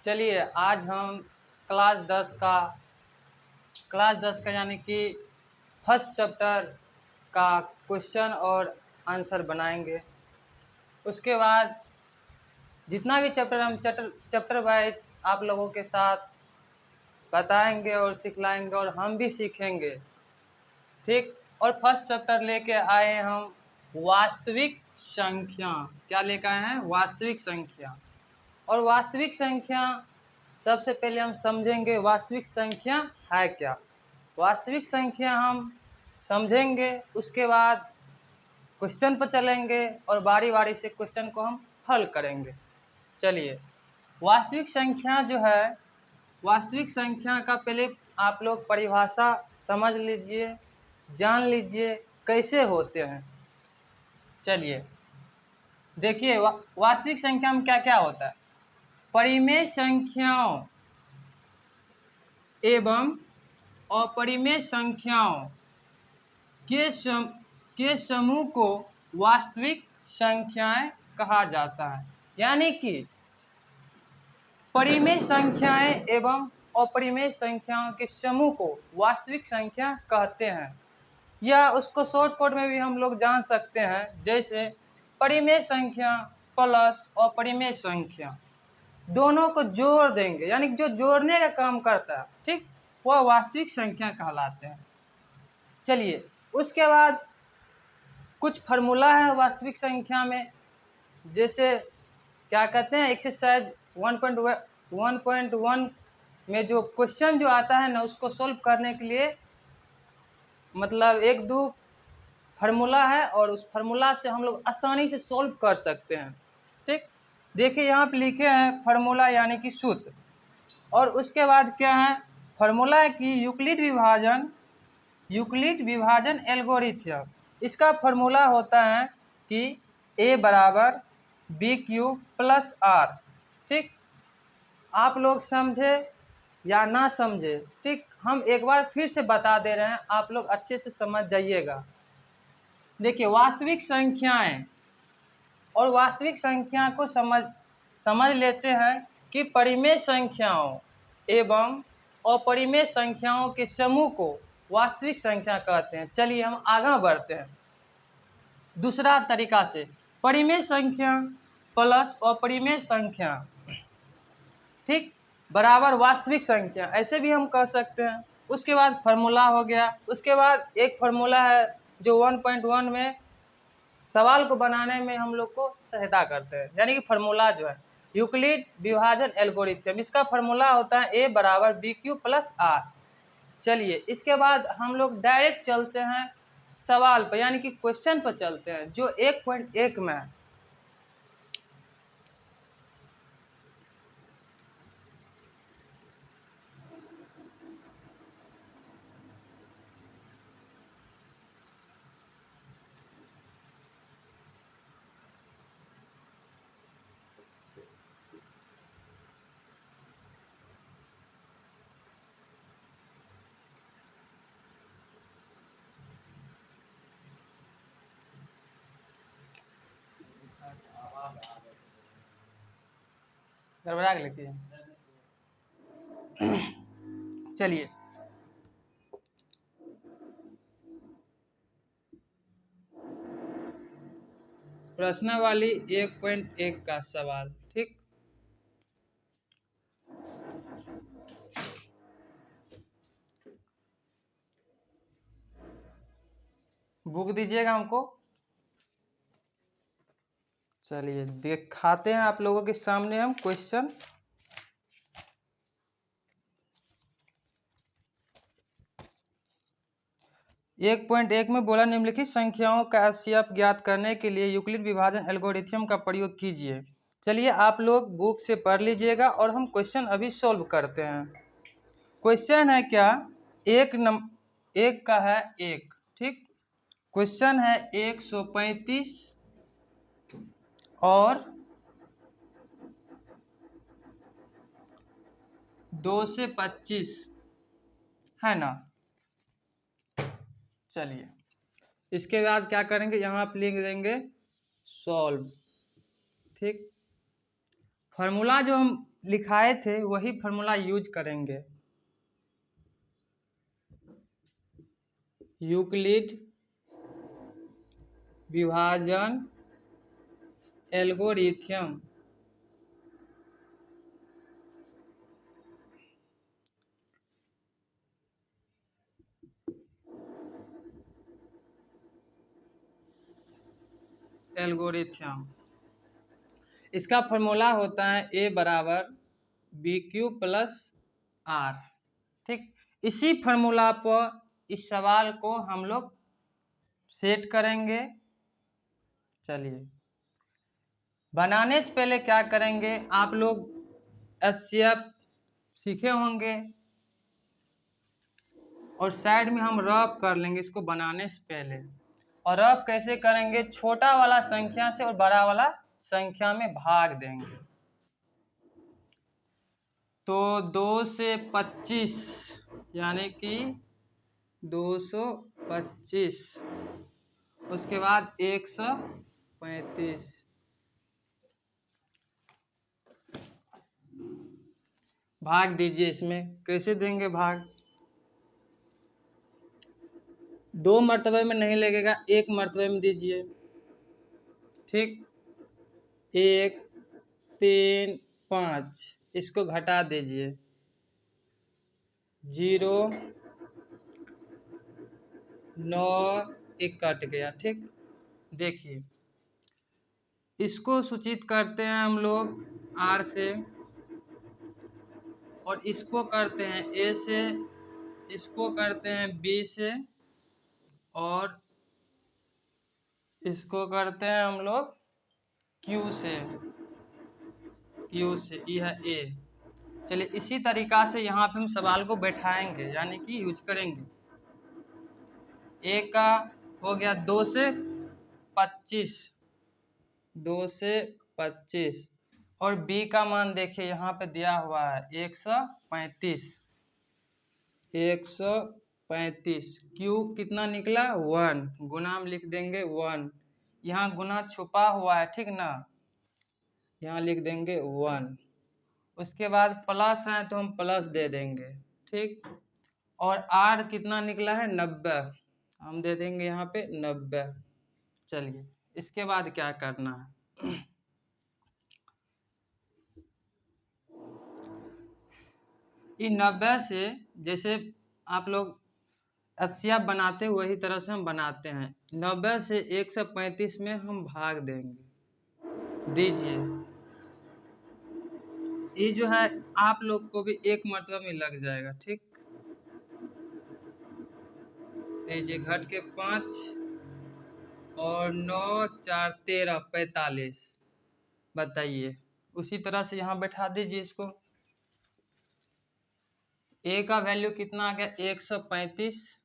चलिए आज हम क्लास 10 का यानी कि फर्स्ट चैप्टर का क्वेश्चन और आंसर बनाएंगे। उसके बाद जितना भी चैप्टर हम चैप्टर वाइज आप लोगों के साथ बताएंगे और सिखलाएंगे और हम भी सीखेंगे, ठीक। और फर्स्ट चैप्टर लेके आए हम वास्तविक संख्या। क्या लेकर आए हैं? वास्तविक संख्या। और वास्तविक संख्या सबसे पहले हम समझेंगे वास्तविक संख्या है क्या। वास्तविक संख्या हम समझेंगे, उसके बाद क्वेश्चन पर चलेंगे और बारी बारी से क्वेश्चन को हम हल करेंगे। चलिए, वास्तविक संख्या जो है, वास्तविक संख्या का पहले आप लोग परिभाषा समझ लीजिए, जान लीजिए कैसे होते हैं। चलिए देखिए, वास्तविक संख्या में क्या क्या होता है। परिमेय संख्याओं एवं अपरिमेय संख्याओं के समूह को वास्तविक संख्याएं कहा जाता है। यानी कि परिमेय संख्याएं एवं अपरिमेय संख्याओं के समूह को वास्तविक संख्या कहते हैं। या उसको शॉर्टकट में भी हम लोग जान सकते हैं, जैसे परिमेय संख्या प्लस अपरिमेय संख्या दोनों को जोड़ देंगे, यानी जो जोड़ने का काम करता है, ठीक, वह वास्तविक संख्या कहलाते हैं। चलिए, उसके बाद कुछ फार्मूला है वास्तविक संख्या में, जैसे क्या कहते हैं, एक्सरसाइज 1.1 में जो क्वेश्चन जो आता है ना, उसको सोल्व करने के लिए मतलब एक दो फार्मूला है और उस फार्मूला से हम लोग आसानी से सोल्व कर सकते हैं, ठीक। देखिए यहाँ पे लिखे हैं फार्मूला यानी कि सूत्र, और उसके बाद क्या है, फार्मूला है कि यूक्लिड विभाजन एल्गोरिथ्म। इसका फार्मूला होता है कि a बराबर BQ प्लस R, ठीक। आप लोग समझे या ना समझे, ठीक, हम एक बार फिर से बता दे रहे हैं, आप लोग अच्छे से समझ जाइएगा। देखिए, वास्तविक संख्याएं और वास्तविक संख्या को समझ लेते हैं कि परिमेय संख्याओं एवं अपरिमेय संख्याओं के समूह को वास्तविक संख्या कहते हैं। चलिए हम आगे बढ़ते हैं दूसरा तरीका से, परिमेय संख्या प्लस अपरिमेय संख्या, ठीक, बराबर वास्तविक संख्या, ऐसे भी हम कह सकते हैं। उसके बाद फार्मूला हो गया। उसके बाद एक फार्मूला है जो 1.1 में सवाल को बनाने में हम लोग को सहायता करते हैं, यानी कि फार्मूला जो है यूक्लिड विभाजन एल्गोरिथ्म। इसका फार्मूला होता है a बराबर BQ प्लस R। चलिए, इसके बाद हम लोग डायरेक्ट चलते हैं सवाल पर, यानी कि क्वेश्चन पर चलते हैं जो 1.1 में है। गड़बड़ा के लिखिए। चलिए, प्रश्नावली 1.1 का सवाल, ठीक। बुक दीजिएगा हमको। चलिए दिखाते हैं आप लोगों के सामने हम क्वेश्चन। एक 1.1 में बोला, निम्नलिखित संख्याओं का HCF ज्ञात करने के लिए यूक्लिड विभाजन एल्गोरिथ्म का प्रयोग कीजिए। चलिए आप लोग बुक से पढ़ लीजिएगा और हम क्वेश्चन अभी सॉल्व करते हैं। क्वेश्चन है क्या, एक का है एक, ठीक। क्वेश्चन है 135 और 2 से 25 है ना। चलिए, इसके बाद क्या करेंगे, यहाँ पे लिख देंगे सॉल्व, ठीक। फार्मूला जो हम लिखाए थे वही फार्मूला यूज करेंगे। यूक्लिड विभाजन एल्गोरिथम इसका फॉर्मूला होता है ए बराबर बी क्यू प्लस आर। ठीक, इसी फार्मूला पर इस सवाल को हम लोग सेट करेंगे। चलिए, बनाने से पहले क्या करेंगे, आप लोग एचसीएफ सीखे होंगे और साइड में हम रफ कर लेंगे इसको बनाने से पहले। और रफ कैसे करेंगे, छोटा वाला संख्या से और बड़ा वाला संख्या में भाग देंगे। तो 2 से 25 यानी कि 225, उसके बाद 135। भाग दीजिए, इसमें कैसे देंगे भाग, 2 मर्तबे में नहीं लगेगा, 1 मर्तबे में दीजिए। ठीक, 1 3 5, इसको घटा दीजिए, 0 9 1 कट गया। ठीक, देखिए इसको सूचित करते हैं हम लोग R से, और इसको करते हैं A से, इसको करते हैं B से, और इसको करते हैं हम लोग Q से, यह है A। चलिए, इसी तरीका से यहाँ पे हम सवाल को बैठाएंगे यानी कि यूज करेंगे। A का हो गया 2 से 25, 2 से 25, और B का मान देखिए यहाँ पे दिया हुआ है 135, 135। Q कितना निकला 1, गुना में लिख देंगे 1, यहाँ गुना छुपा हुआ है, ठीक ना, यहाँ लिख देंगे 1। उसके बाद प्लस है तो हम प्लस दे देंगे। ठीक, और R कितना निकला है 90, हम दे देंगे यहाँ पे 90। चलिए, इसके बाद क्या करना है, ये 90 से जैसे आप लोग 80 बनाते वही तरह से हम बनाते हैं। 90 से 135 में हम भाग देंगे, दीजिए। ये जो है आप लोग को भी 1 मरतबा में लग जाएगा। ठीक, दीजिए, घट के 5 और 9 4 13 45। बताइए, उसी तरह से यहाँ बैठा दीजिए इसको। A का वैल्यू कितना आ गया 135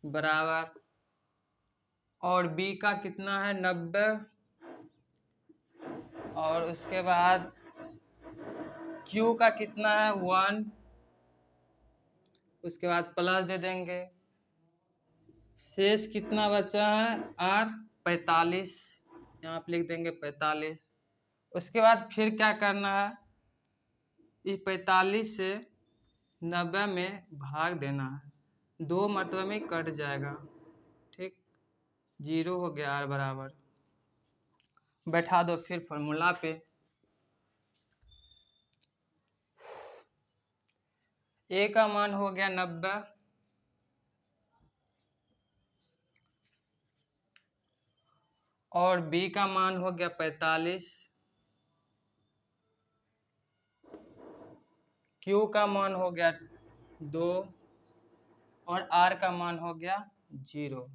बराबर, और B का कितना है 90, और उसके बाद Q का कितना है 1, उसके बाद प्लस दे देंगे। शेष कितना बचा है R 45, यहाँ पे लिख देंगे 45। उसके बाद फिर क्या करना है, इस 45 से 90 में भाग देना है, 2 मरतबे में कट जाएगा। ठीक, 0 हो गया R बराबर। बैठा दो फिर फॉर्मूला पे। A का मान हो गया 90, और B का मान हो गया 45, Q का मान हो गया 2, और R का मान हो गया 0।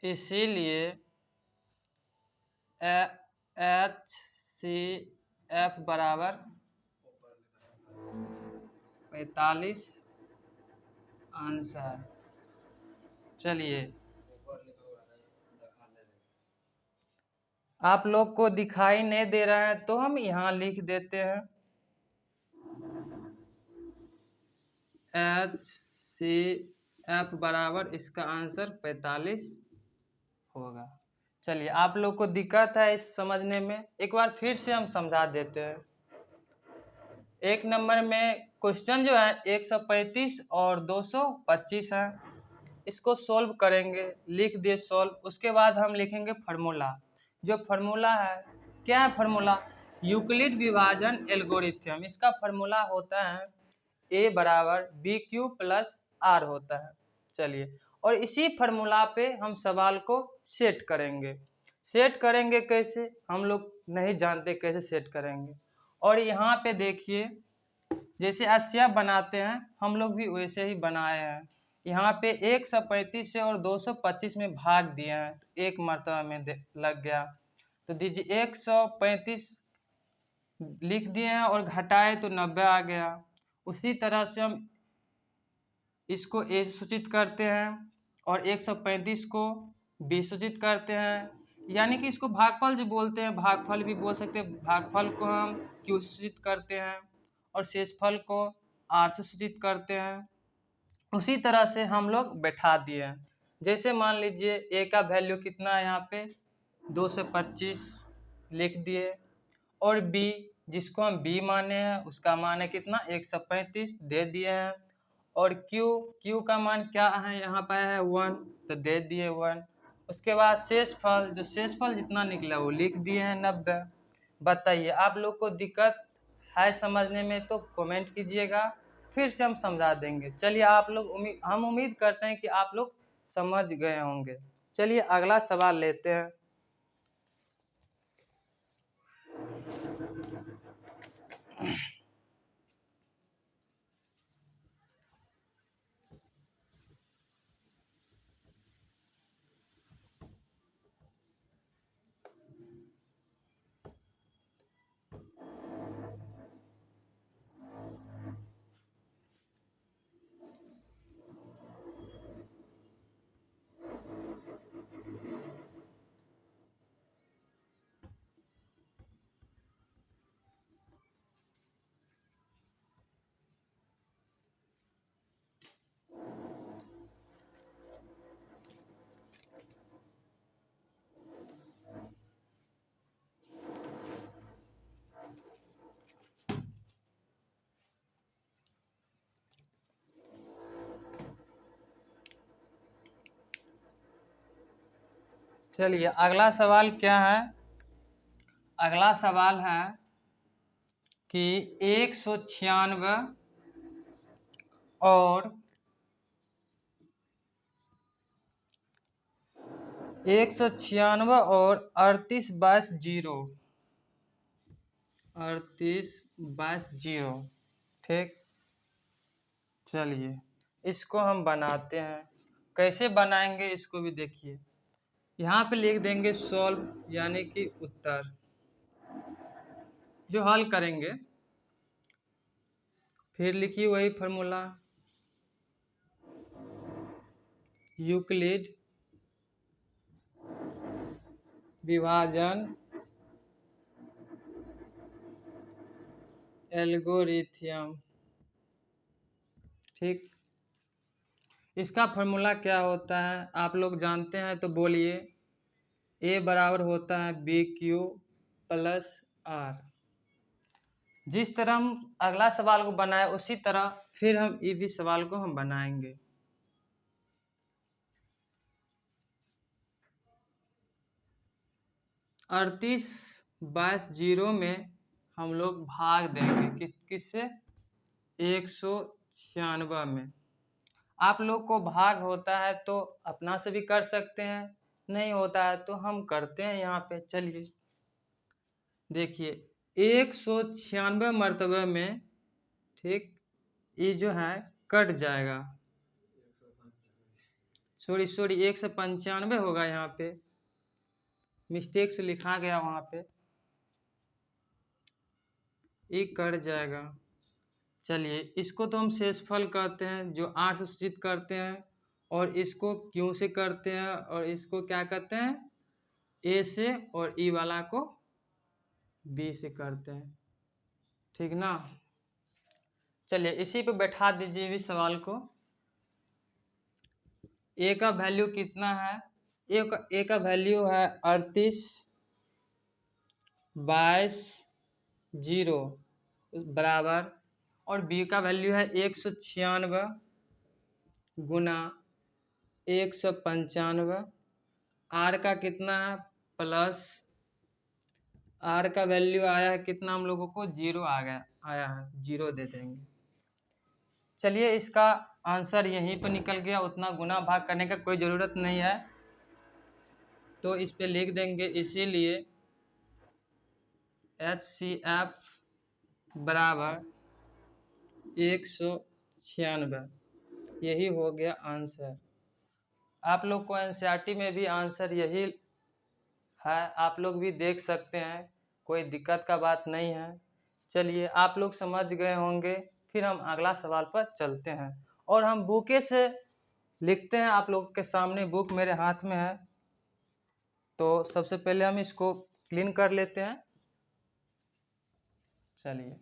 इसीलिए HCF बराबर 45 आंसर। चलिए, आप लोग को दिखाई नहीं दे रहा है तो हम यहाँ लिख देते हैं HCF बराबर, इसका आंसर 45 होगा। चलिए, आप लोग को दिक्कत है इस समझने में, एक बार फिर से हम समझा देते हैं। एक नंबर में क्वेश्चन जो है 135 और 225 है, इसको सॉल्व करेंगे, लिख दिए सॉल्व। उसके बाद हम लिखेंगे फार्मूला। जो फार्मूला है, क्या है फार्मूला? यूक्लिड विभाजन एल्गोरिथम। इसका फार्मूला होता है ए बराबर बी क्यू प्लस आर होता है। चलिए, और इसी फार्मूला पे हम सवाल को सेट करेंगे। सेट करेंगे कैसे, हम लोग नहीं जानते कैसे सेट करेंगे। और यहाँ पे देखिए, जैसे अस्या बनाते हैं हम लोग भी वैसे ही बनाए हैं। यहाँ पे 135 से और 225 में भाग दिए हैं, तो एक मर्तबा में लग गया। तो दीजिए 135 लिख दिए हैं और घटाए तो 90 आ गया। उसी तरह से हम इसको ए से सूचित करते हैं और 135 को बी सूचित करते हैं, यानी कि इसको भागफल जो बोलते हैं, भागफल भी बोल सकते हैं। भागफल को हम क्यू से सूचित करते हैं और शेषफल को आर से सूचित करते हैं। उसी तरह से हम लोग बैठा दिए हैं। जैसे मान लीजिए ए का वैल्यू कितना है, यहाँ पे 225 लिख दिए, और बी जिसको हम बी माने हैं उसका मान है कितना, 135 दे दिए हैं। और क्यू का मान क्या है, यहाँ पे है 1, तो दे दिए 1। उसके बाद शेषफल, जो शेषफल जितना निकला वो लिख दिए हैं 90। बताइए, आप लोग को दिक्कत है समझने में तो कमेंट कीजिएगा, फिर से हम समझा देंगे। चलिए, आप लोग हम उम्मीद करते हैं कि आप लोग समझ गए होंगे। चलिए अगला सवाल लेते हैं। चलिए अगला सवाल क्या है? अगला सवाल है कि 196 और 196 और 38/0 ठीक। चलिए इसको हम बनाते हैं, कैसे बनाएंगे इसको भी देखिए। यहाँ पे लिख देंगे सॉल्व, यानी कि उत्तर जो हल करेंगे। फिर लिखिए वही फार्मूला, यूक्लिड विभाजन एल्गोरिथम ठीक। इसका फार्मूला क्या होता है आप लोग जानते हैं तो बोलिए। ए बराबर होता है बी क्यू प्लस आर। जिस तरह हम अगला सवाल को बनाए उसी तरह फिर हम ये भी सवाल को हम बनाएंगे। अड़तीस बाईस जीरो में हम लोग भाग देंगे किससे, 196 में। आप लोग को भाग होता है तो अपना से भी कर सकते हैं, नहीं होता है तो हम करते हैं यहाँ पे। चलिए देखिए 196 मरतबे में ठीक, ये जो है कट जाएगा, सॉरी 195 होगा, यहाँ पे मिस्टेक से लिखा गया, वहाँ पे ये कट जाएगा। चलिए इसको तो हम शेषफल कहते हैं, जो 8 से सूचित करते हैं, और इसको क्यों से करते हैं, और इसको क्या कहते हैं, ए से, और ई वाला को बी से करते हैं, ठीक ना। चलिए इसी पे बैठा दीजिए भी सवाल को। ए का वैल्यू कितना है, ए का वैल्यू है 38, 22, 0 बराबर, और बी का वैल्यू है 196 गुना 195। आर का कितना है प्लस, आर का वैल्यू आया है कितना, हम लोगों को 0 आया है, 0 दे देंगे। चलिए इसका आंसर यहीं पर निकल गया, उतना गुना भाग करने का कोई ज़रूरत नहीं है, तो इस पे लिख देंगे इसीलिए HCF बराबर 196। यही हो गया आंसर। आप लोग को एनसीईआरटी में भी आंसर यही है, आप लोग भी देख सकते हैं, कोई दिक्कत का बात नहीं है। चलिए आप लोग समझ गए होंगे, फिर हम अगला सवाल पर चलते हैं और हम बुके से लिखते हैं। आप लोग के सामने बुक मेरे हाथ में है, तो सबसे पहले हम इसको क्लीन कर लेते हैं। चलिए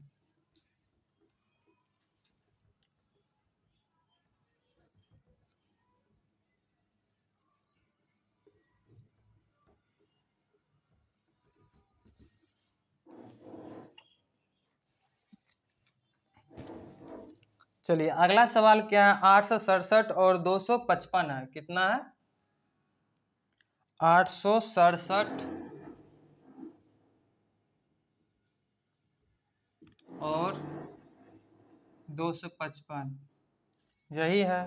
चलिए अगला सवाल क्या है, 867 और 255 है, कितना है 867 और 255, यही है।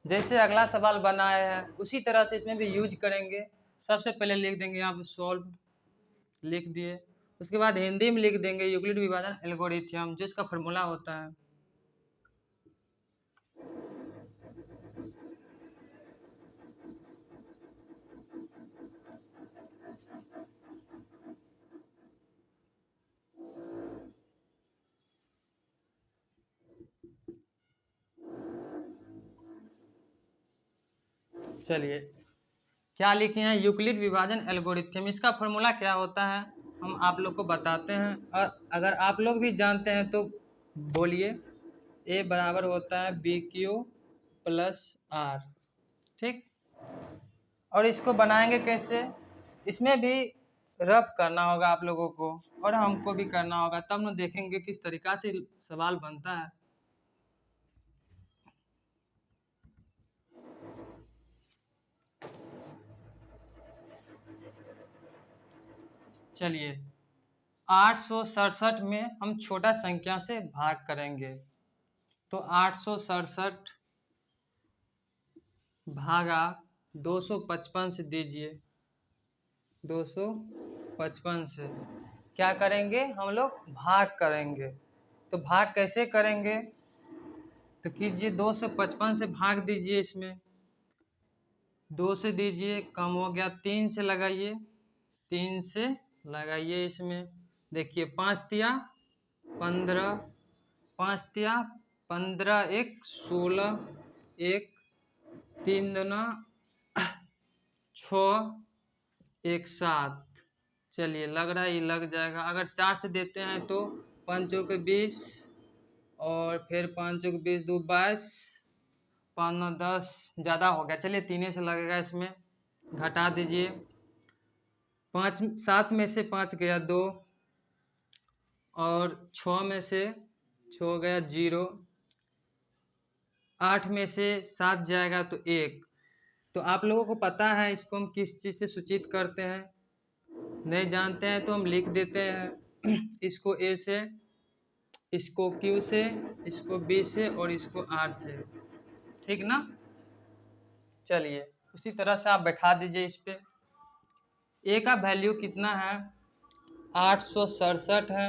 जैसे अगला सवाल बनाए हैं उसी तरह से इसमें भी यूज करेंगे। सबसे पहले लिख देंगे आप सॉल्व, लिख दिए, उसके बाद हिंदी में लिख देंगे यूक्लिड विभाजन एल्गोरिथम, जिसका फॉर्मूला होता है चलिए क्या लिखे हैं, यूक्लिड विभाजन एल्गोरिथम, इसका फॉर्मूला क्या होता है हम आप लोग को बताते हैं, और अगर आप लोग भी जानते हैं तो बोलिए। ए बराबर होता है BQ प्लस आर, ठीक। और इसको बनाएंगे कैसे, इसमें भी रफ करना होगा आप लोगों को और हमको भी करना होगा, तब न देखेंगे किस तरीका से सवाल बनता है। चलिए 867 में हम छोटा संख्या से भाग करेंगे, तो 867 भागा 255 से दीजिए, 255 से क्या करेंगे हम लोग, भाग करेंगे। तो भाग कैसे करेंगे, तो कीजिए 255 से भाग दीजिए, इसमें 2 से दीजिए, कम हो गया, 3 से लगाइए, 3 से लगाइए, इसमें देखिए 5 तिया 15, 5 तिया 15, 1 16, 1 3 दूना 6, 1 7। चलिए लग रहा है ये लग जाएगा। अगर 4 से देते हैं तो 5 चौके 20, और फिर 5 चौके 20, 2 22, 5 9 10, ज़्यादा हो गया, चलिए 3 से लगेगा, इसमें घटा दीजिए। 5 7 में से 5 गया 2, और 6 में से 6 गया 0, 8 में से 7 जाएगा तो 1। तो आप लोगों को पता है इसको हम किस चीज़ से सूचित करते हैं, नहीं जानते हैं तो हम लिख देते हैं इसको A से, इसको Q से, इसको B से और इसको R से, ठीक ना। चलिए उसी तरह से आप बैठा दीजिए इस पे। A का वैल्यू कितना है 867 है,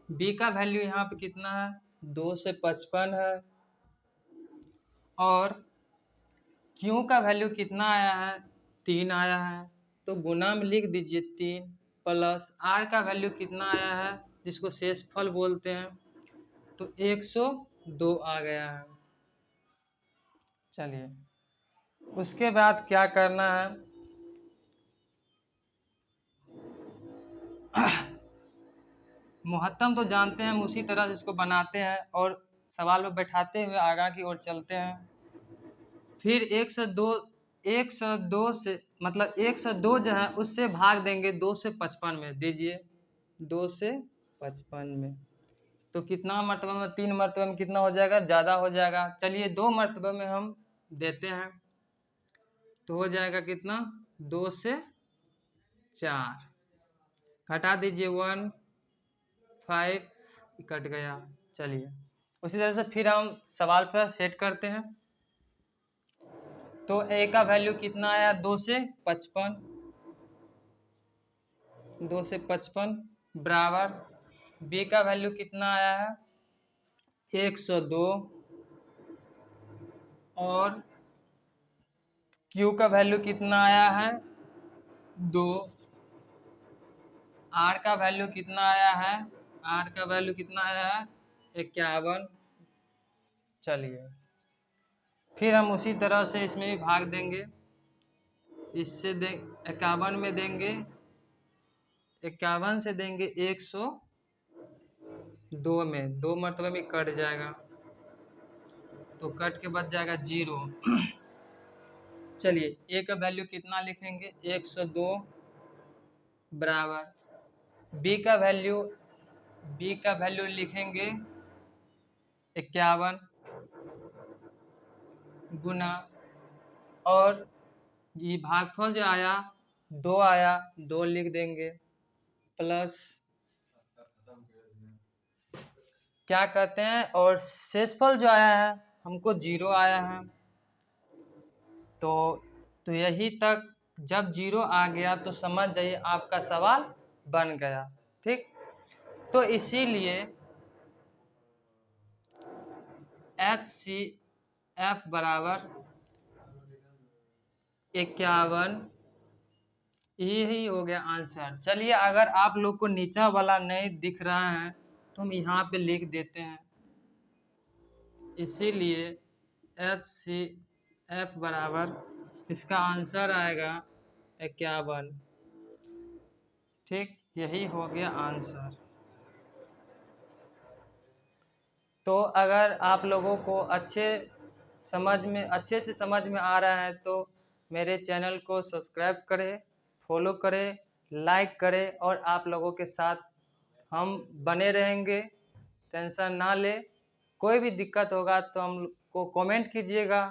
B का वैल्यू यहाँ पे कितना है 255 है, और Q का वैल्यू कितना आया है 3 आया है, तो गुना में लिख दीजिए 3, प्लस R का वैल्यू कितना आया है जिसको शेषफल बोलते हैं, तो 102 आ गया है। चलिए उसके बाद क्या करना है, मुहत्तम तो जानते हैं, हम उसी तरह से इसको बनाते हैं और सवाल में बैठाते हुए आगे की ओर चलते हैं। फिर 1 से 2 102 से मतलब 102 जो है उससे भाग देंगे 2 से 55 में, दीजिए 2 से 55 में, तो कितना मरतबा में, 3 मरतबा में कितना हो जाएगा, ज़्यादा हो जाएगा। चलिए 2 मरतबा में हम देते हैं तो हो जाएगा कितना, 2 से 4, घटा दीजिए 1, 5 कट गया। चलिए उसी तरह से फिर हम सवाल पर सेट करते हैं। तो ए का वैल्यू कितना आया, 2 से 55, 2 से 55 बराबर बी का वैल्यू कितना आया है, 102 और क्यू का वैल्यू कितना आया है, 2, आर का वैल्यू कितना आया है, आर का वैल्यू कितना आया है, 51। चलिए फिर हम उसी तरह से इसमें भी भाग देंगे, इससे 51 में देंगे, 51 से देंगे 102 में, 2 मरतबे में कट जाएगा तो कट के बच जाएगा 0। चलिए ए का वैल्यू कितना लिखेंगे, 102 बराबर बी का वैल्यू लिखेंगे 51 गुना, और ये भागफल जो आया 2 आया, 2 लिख देंगे, प्लस क्या कहते हैं, और शेषफल जो आया है हमको 0 आया है। तो यही तक जब 0 आ गया तो समझ जाइए आपका सवाल बन गया। ठीक, तो इसीलिए HCF बराबर 51, यही हो गया आंसर। चलिए अगर आप लोग को नीचा वाला नहीं दिख रहा है तो हम यहाँ पे लिख देते हैं, इसीलिए HCF बराबर इसका आंसर आएगा 51। ठीक, यही हो गया आंसर। तो अगर आप लोगों को अच्छे से समझ में आ रहा है तो मेरे चैनल को सब्सक्राइब करें, फॉलो करें, लाइक करें, और आप लोगों के साथ हम बने रहेंगे। टेंशन ना ले, कोई भी दिक्कत होगा तो हम को कमेंट कीजिएगा।